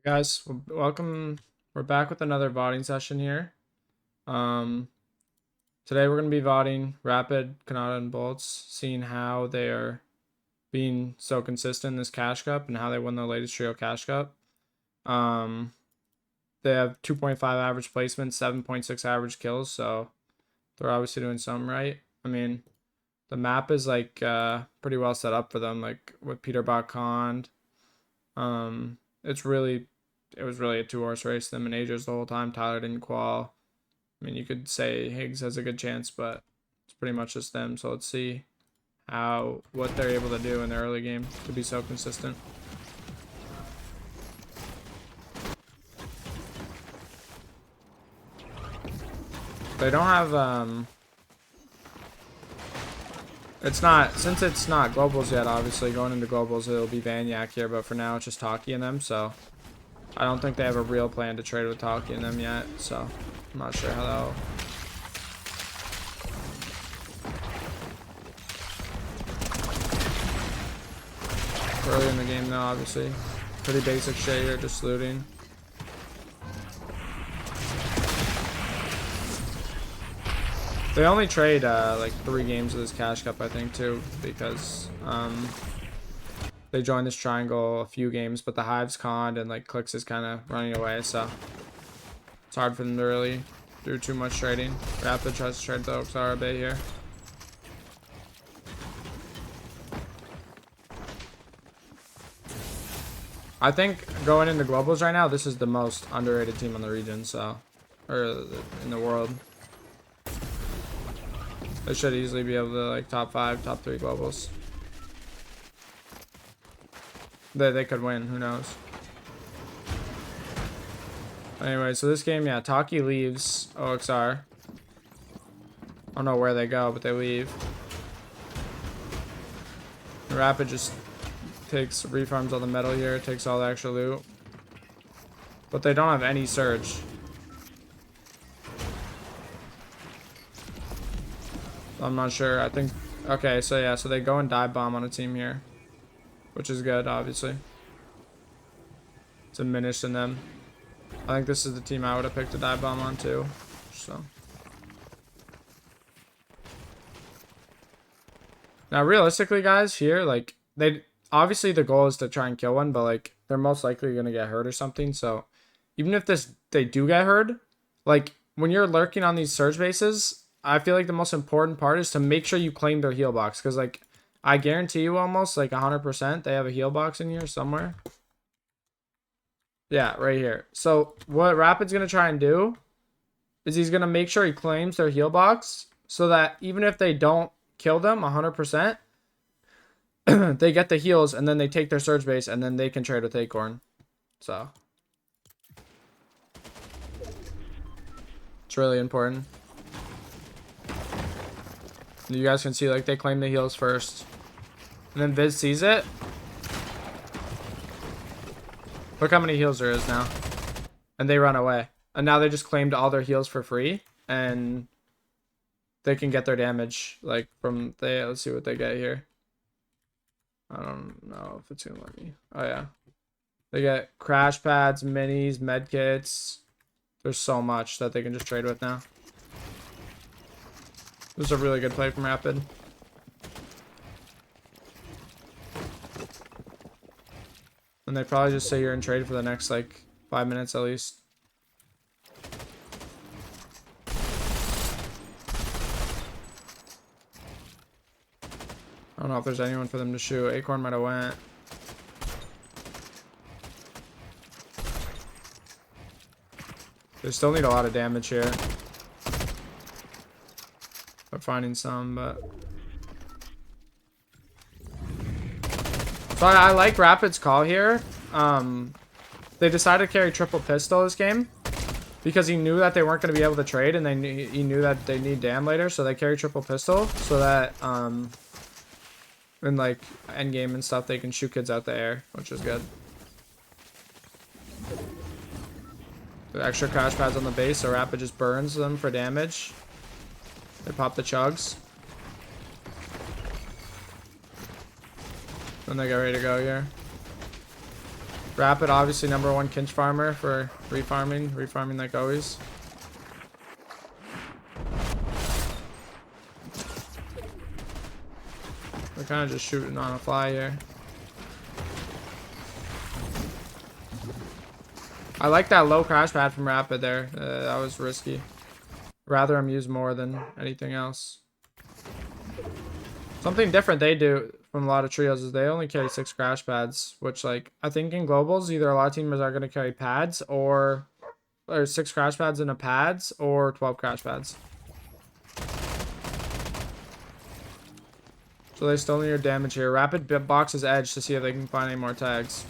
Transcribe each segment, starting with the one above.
Guys, welcome. We're back with another VODing session here. Um, Today we're going to be VODing Rapid, Khanada, and Boltz, seeing how they are being so consistent in this Cash Cup and how they won their latest trio Cash Cup. They have 2.5 average placement, 7.6 average kills, so they're obviously doing something right. I mean, the map is like pretty well set up for them, like with Peter Khan. It was really a two-horse race. Them and Ages the whole time. Tyler didn't qual. I mean, you could say Higgs has a good chance, but it's pretty much just them. So let's see what they're able to do in the early game to be so consistent. They don't have since it's not globals yet. Obviously, going into globals it'll be Vanyak here, but for now it's just Taki and them. So I don't think they have a real plan to trade with Taki and them yet. So I'm not sure how that'll. Early in the game though, obviously. Pretty basic shit here, just looting. They only trade like 3 games of this Cash Cup, I think, too, because they joined this triangle a few games, but the Hive's conned and like Clicks is kind of running away, so it's hard for them to really do too much trading. Rapid tries to trade the Oxara a bit here. I think going into globals right now, this is the most underrated team on the region, so or in the world. They should easily be able to like top 5, top 3 globals. They could win, who knows. Anyway, so this game, yeah, Taki leaves OXR. I don't know where they go, but they leave. Rapid just takes refarms all the metal here, takes all the extra loot. But they don't have any surge. I'm not sure. I think okay, so yeah, so they go and dive bomb on a team here. Which is good, obviously. It's diminished in them. I think this is the team I would have picked a dive bomb on too. So now realistically guys, here, like they obviously the goal is to try and kill one, but like they're most likely gonna get hurt or something. So even if they do get hurt, like when you're lurking on these surge bases, I feel like the most important part is to make sure you claim their heal box, because like I guarantee you almost like 100% they have a heal box in here somewhere. Yeah, right here. So what Rapid's going to try and do is he's going to make sure he claims their heal box so that even if they don't kill them 100%, they get the heals and then they take their surge base and then they can trade with Acorn. So it's really important. You guys can see like they claim the heals first. And then Viz sees it. Look how many heals there is now. And they run away. And now they just claimed all their heals for free. And they can get their damage. Like from let's see what they get here. I don't know if it's gonna let me. Oh yeah. They get crash pads, minis, medkits. There's so much that they can just trade with now. This is a really good play from Rapid. And they probably just sit here and trade for the next like 5 minutes at least. I don't know if there's anyone for them to shoot. Acorn might have went. They still need a lot of damage here. They're finding some, but so I like Rapid's call here. They decided to carry triple pistol this game because he knew that they weren't going to be able to trade, and he knew that they need dam later, so they carry triple pistol so that in like end game and stuff they can shoot kids out the air, which is good. The extra crash pads on the base, so Rapid just burns them for damage. They pop the chugs. Then they get ready to go here. Rapid, obviously #1 kinch farmer for refarming like always. We're kind of just shooting on a fly here. I like that low crash pad from Rapid there. That was risky. Rather him use more than anything else. Something different they do from a lot of trios is they only carry 6 crash pads, which like I think in globals either a lot of teamers are going to carry pads or 6 crash pads in a pads or 12 crash pads. So they still need your damage here. Rapid boxes edge to see if they can find any more tags.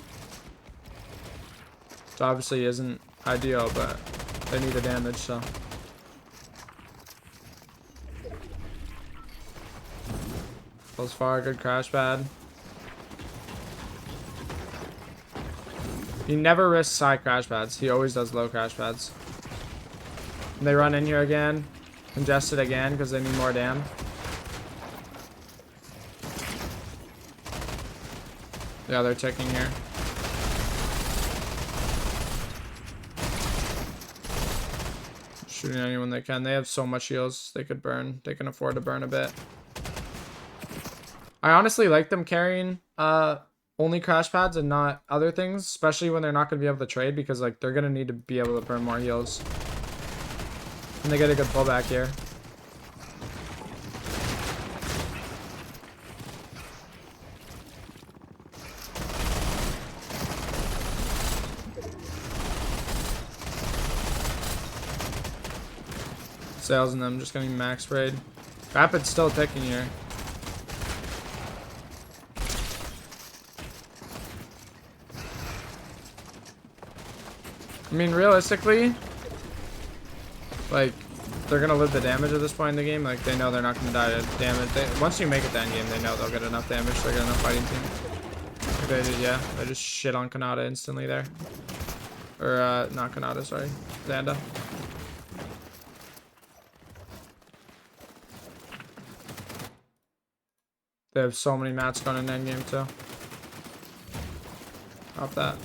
Which obviously isn't ideal, but they need the damage, so. Goes far, good crash pad. He never risks high crash pads. He always does low crash pads. And they run in here again. Congested again because they need more dam. Yeah, they're ticking here. Shooting anyone they can. They have so much heals they could burn. They can afford to burn a bit. I honestly like them carrying only crash pads and not other things, especially when they're not going to be able to trade because like they're going to need to be able to burn more heals. And they get a good pullback here. Sales in them just getting max sprayed. Rapid's still ticking here. I mean, realistically, like, they're gonna live the damage at this point in the game. Like, they know they're not gonna die to damage. Once you make it to end game, they know they'll get enough damage. They'll get enough fighting team. Like they did, yeah. They just shit on Khanada instantly there. Or, not Khanada, sorry. Xanda. They have so many mats going in endgame too. Off that.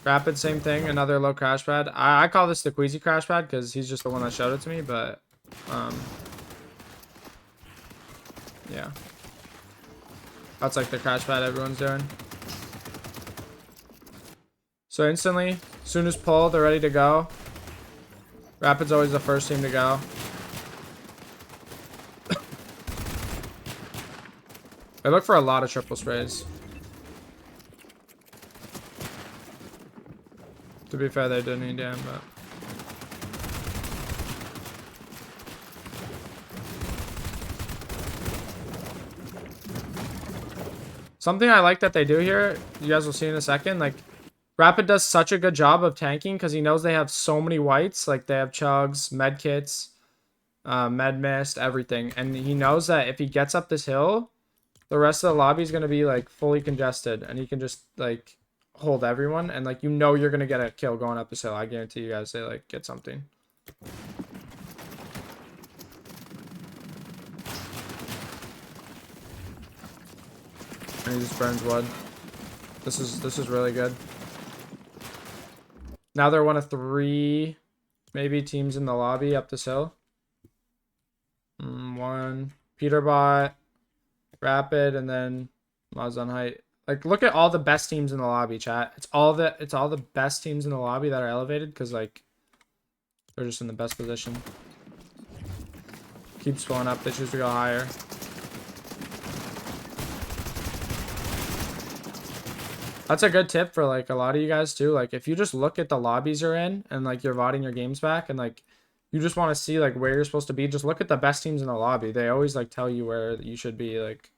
Rapid, same thing. Another low crash pad. I call this the Queasy crash pad because he's just the one that showed it to me, but yeah. That's like the crash pad everyone's doing. So instantly, soon as pull, they're ready to go. Rapid's always the first team to go. I look for a lot of triple sprays. To be fair, they didn't need damn, but. Something I like that they do here, you guys will see in a second, like, Rapid does such a good job of tanking because he knows they have so many whites. Like, they have chugs, med kits, med mist, everything. And he knows that if he gets up this hill, the rest of the lobby is going to be, like, fully congested. And he can just, like, hold everyone. And, like, you know you're going to get a kill going up this hill. I guarantee you guys they, like, get something. And he just burns wood. This is really good. Now they're one of 3, maybe, teams in the lobby up this hill. 1, Peterbot, Rapid, and then Moz on height. Like, look at all the best teams in the lobby, chat. It's all the best teams in the lobby that are elevated because, like, they're just in the best position. Keeps going up. They choose to go higher. That's a good tip for, like, a lot of you guys, too. Like, if you just look at the lobbies you're in and, like, you're VODing your games back and, like, you just want to see, like, where you're supposed to be, just look at the best teams in the lobby. They always, like, tell you where you should be. Like,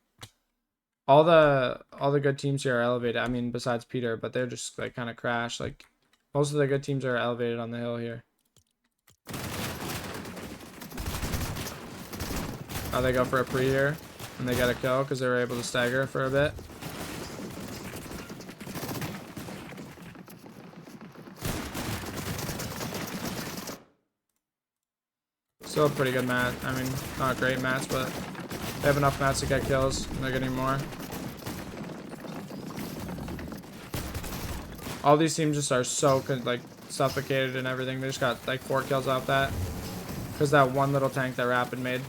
all the good teams here are elevated. I mean, besides Peter, but they're just, like, kind of crash. Like, most of the good teams are elevated on the hill here. Now they go for a pre here, and they get a kill because they were able to stagger for a bit. Still a pretty good mat. I mean, not great mats, but they have enough mats to get kills, and they're getting more. All these teams just are so like suffocated and everything. They just got like 4 kills off that. Because that one little tank that Rapid made.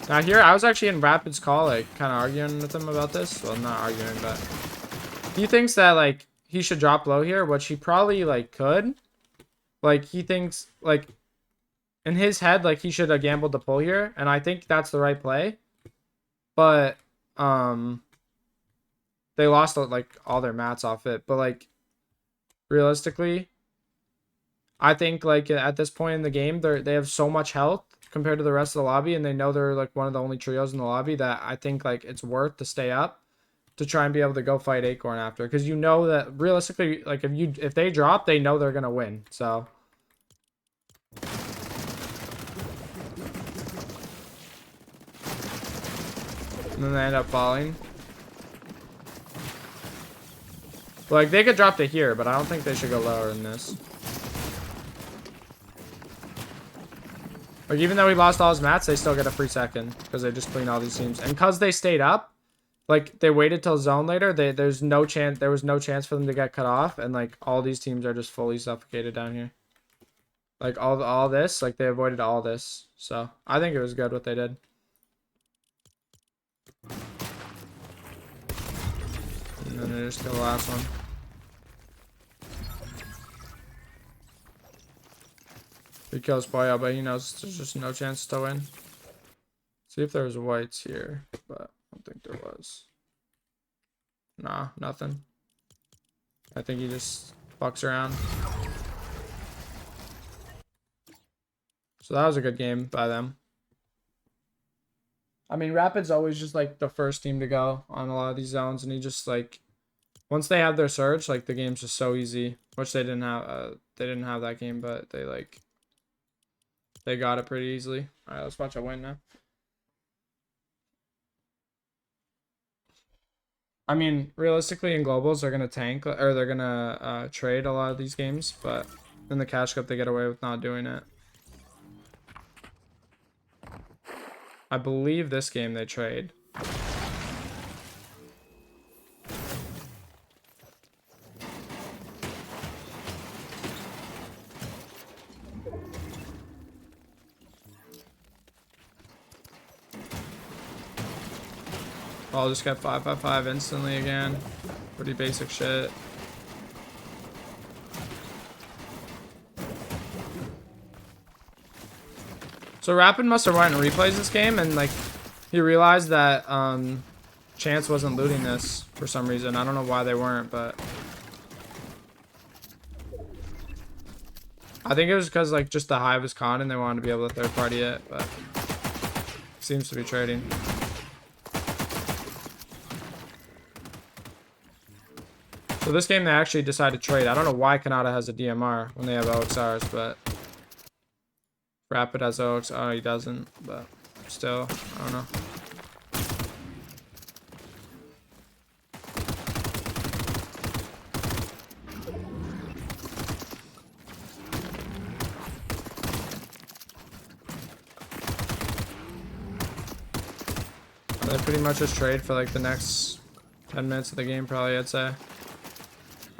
Now here, I was actually in Rapid's call, like kind of arguing with him about this. Well, not arguing, but he thinks that like he should drop low here, which he probably like could. Like he thinks like in his head, like he should have gambled the pull here, and I think that's the right play. But they lost like all their mats off it. But like realistically, I think like at this point in the game, they have so much health compared to the rest of the lobby, and they know they're like one of the only trios in the lobby that I think like it's worth to stay up to try and be able to go fight Acorn after, because you know that realistically, like if they drop, they know they're gonna win. So. And then they end up falling. Like, they could drop to here, but I don't think they should go lower than this. Like, even though he lost all his mats, they still get a free second. Because they just clean all these teams. And because they stayed up, like, they waited till zone later, there was no chance for them to get cut off. And, like, all these teams are just fully suffocated down here. Like, all this, like, they avoided all this. So, I think it was good what they did. And then they just kill the last one. He kills Boya, but he knows there's just no chance to win. See if there's whites here, but I don't think there was. Nah, nothing. I think he just fucks around. So that was a good game by them. I mean, Rapid's always just like the first team to go on a lot of these zones, and he just like once they have their surge, like the game's just so easy. Which they didn't have. They didn't have that game, but they got it pretty easily. All right, let's watch a win now. I mean, realistically, in globals, they're gonna tank or they're gonna trade a lot of these games, but in the Cash Cup, they get away with not doing it. I believe this game they trade. I'll just get 5-5-5 instantly again. Pretty basic shit. So Rapid must have went and replays this game, and like he realized that Chance wasn't looting this for some reason. I don't know why they weren't, but I think it was because like just the Hive was con and they wanted to be able to third party it, but seems to be trading. So this game they actually decided to trade. I don't know why Khanada has a DMR when they have OXRs, but Rapid has OX. Oh, he doesn't, but still, I don't know. They pretty much just trade for like the next 10 minutes of the game, probably, I'd say.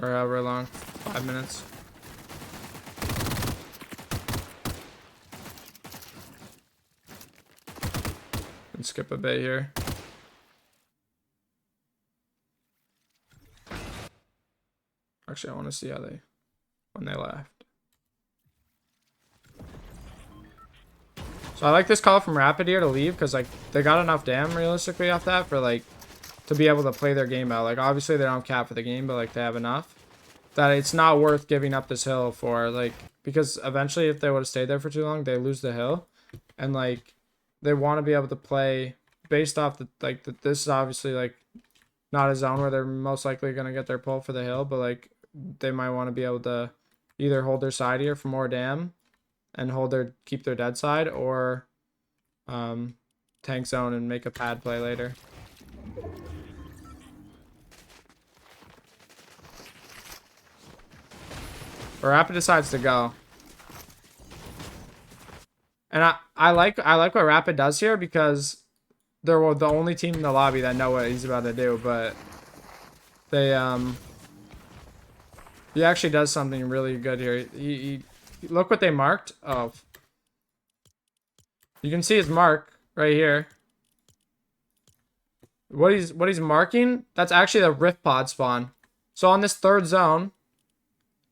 Or however long, 5 minutes. And skip a bit here. Actually, I want to see how when they left. So I like this call from Rapid here to leave because like they got enough dam realistically off that for like to be able to play their game out. Like obviously they don't have cap for the game, but like they have enough that it's not worth giving up this hill for, like, because eventually if they would have stayed there for too long, they lose the hill, and like they want to be able to play based off the like this is obviously like not a zone where they're most likely going to get their pull for the hill, but like they might want to be able to either hold their side here for more dam and keep their dead side, or tank zone and make a pad play later. But Rapid decides to go. And I like what Rapid does here because they're the only team in the lobby that know what he's about to do, but they He actually does something really good here. Look what they marked. Oh. You can see his mark right here. What he's marking, that's actually the rift pod spawn. So on this third zone,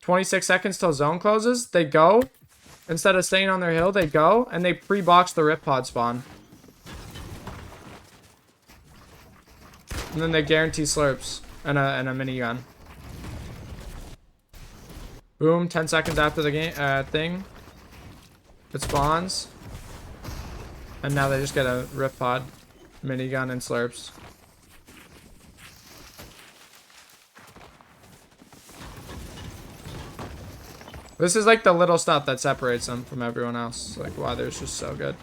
26 seconds till zone closes, they go. Instead of staying on their hill, they go and they pre-box the rift pod spawn. And then they guarantee slurps and a minigun. Boom, 10 seconds after the game thing. It spawns. And now they just get a rift pod, minigun, and slurps. This is like the little stuff that separates them from everyone else. Like why they're just so good.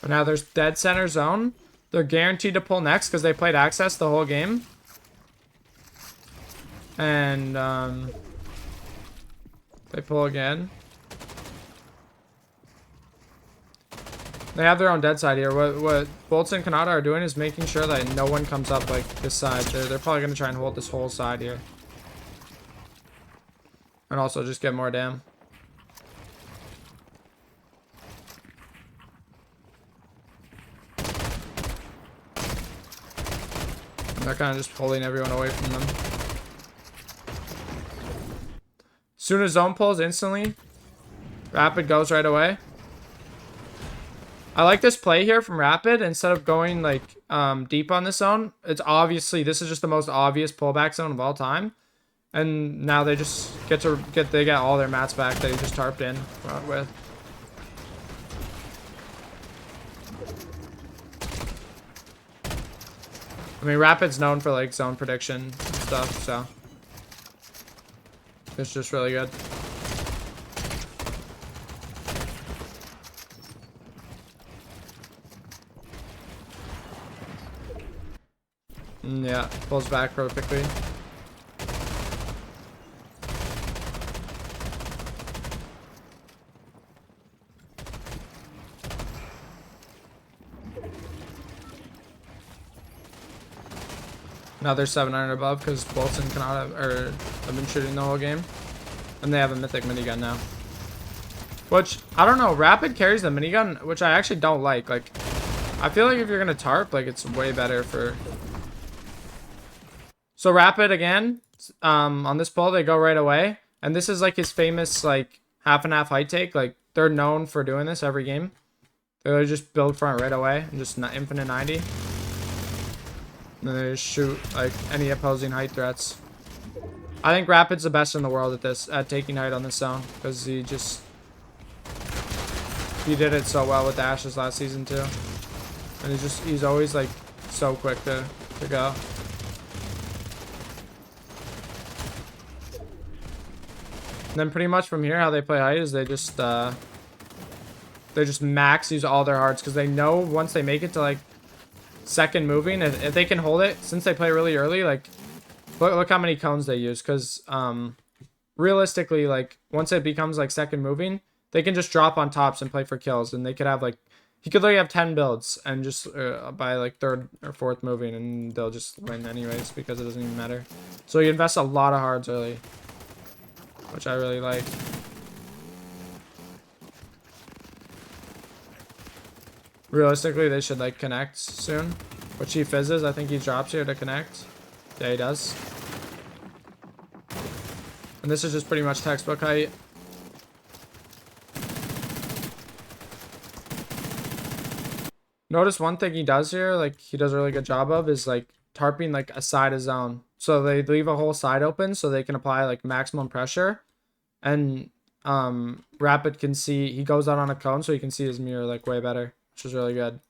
But now there's dead center zone. They're guaranteed to pull next because they played access the whole game. And they pull again. They have their own dead side here. What Boltz and Khanada are doing is making sure that no one comes up like this side. They're probably going to try and hold this whole side here. And also just get more dam. And they're kind of just pulling everyone away from them. As soon as zone pulls instantly, Rapid goes right away. I like this play here from Rapid. Instead of going like deep on this zone, it's obviously this is just the most obvious pullback zone of all time, and now they just get all their mats back that he just tarped in front with. I mean, Rapid's known for like zone prediction and stuff, so it's just really good. Yeah, pulls back real quickly. Now they're 700 above because Boltz and Khanada have been shooting the whole game. And they have a mythic minigun now. Which, I don't know, Rapid carries the minigun, which I actually don't like. Like, I feel like if you're going to tarp, like, it's way better for... So Rapid again, on this pull, they go right away. And this is like his famous like half and half height take. Like they're known for doing this every game. They just build front right away and just infinite 90. And then they just shoot like any opposing height threats. I think Rapid's the best in the world at taking height on this zone because he did it so well with the Ashes last season too. And he's always like so quick to go. And then pretty much from here, how they play height is they just max use all their hearts because they know once they make it to like second moving, if they can hold it, since they play really early, like look how many cones they use because realistically, like once it becomes like second moving, they can just drop on tops and play for kills, and they could have like he could literally have 10 builds and just by like third or fourth moving, and they'll just win anyways because it doesn't even matter. So you invest a lot of hearts early, which I really like. Realistically, they should like connect soon. Which he fizzes. I think he drops here to connect. Yeah, he does. And this is just pretty much textbook height. Notice one thing he does here, like he does a really good job of, is like tarping like a side of zone. So they leave a whole side open so they can apply like maximum pressure. And Rapid can see, he goes out on a cone so he can see his mirror like way better, which is really good.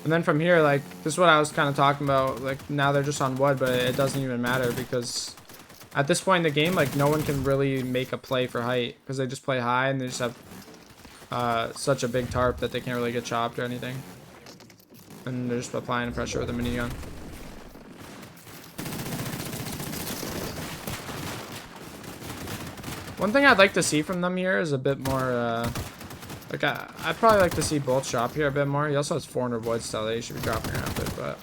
And then from here, like, this is what I was kind of talking about. Like, now they're just on wood, but it doesn't even matter because at this point in the game, like, no one can really make a play for height because they just play high and they just have such a big tarp that they can't really get chopped or anything. And they're just applying pressure with a minigun. One thing I'd like to see from them here is a bit more, like, I'd probably like to see Boltz drop here a bit more. He also has 400 void still that he should be dropping Rapid, but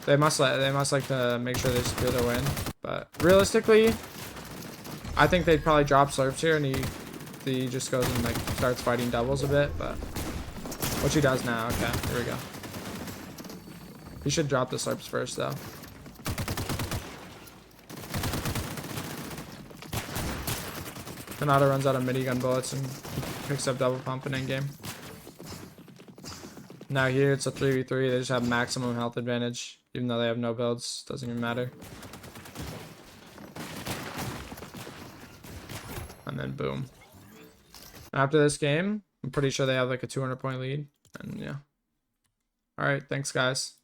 they must like to make sure they secure their win. But realistically, I think they'd probably drop slurps here, and he just goes and like starts fighting doubles a bit, but which he does now. Okay, here we go. He should drop the slurps first though. Khanada runs out of minigun bullets and picks up double pump in endgame. Now here it's a 3v3. They just have maximum health advantage, even though they have no builds. Doesn't even matter. And then boom. After this game, I'm pretty sure they have like a 200 point lead. And yeah. Alright, thanks guys.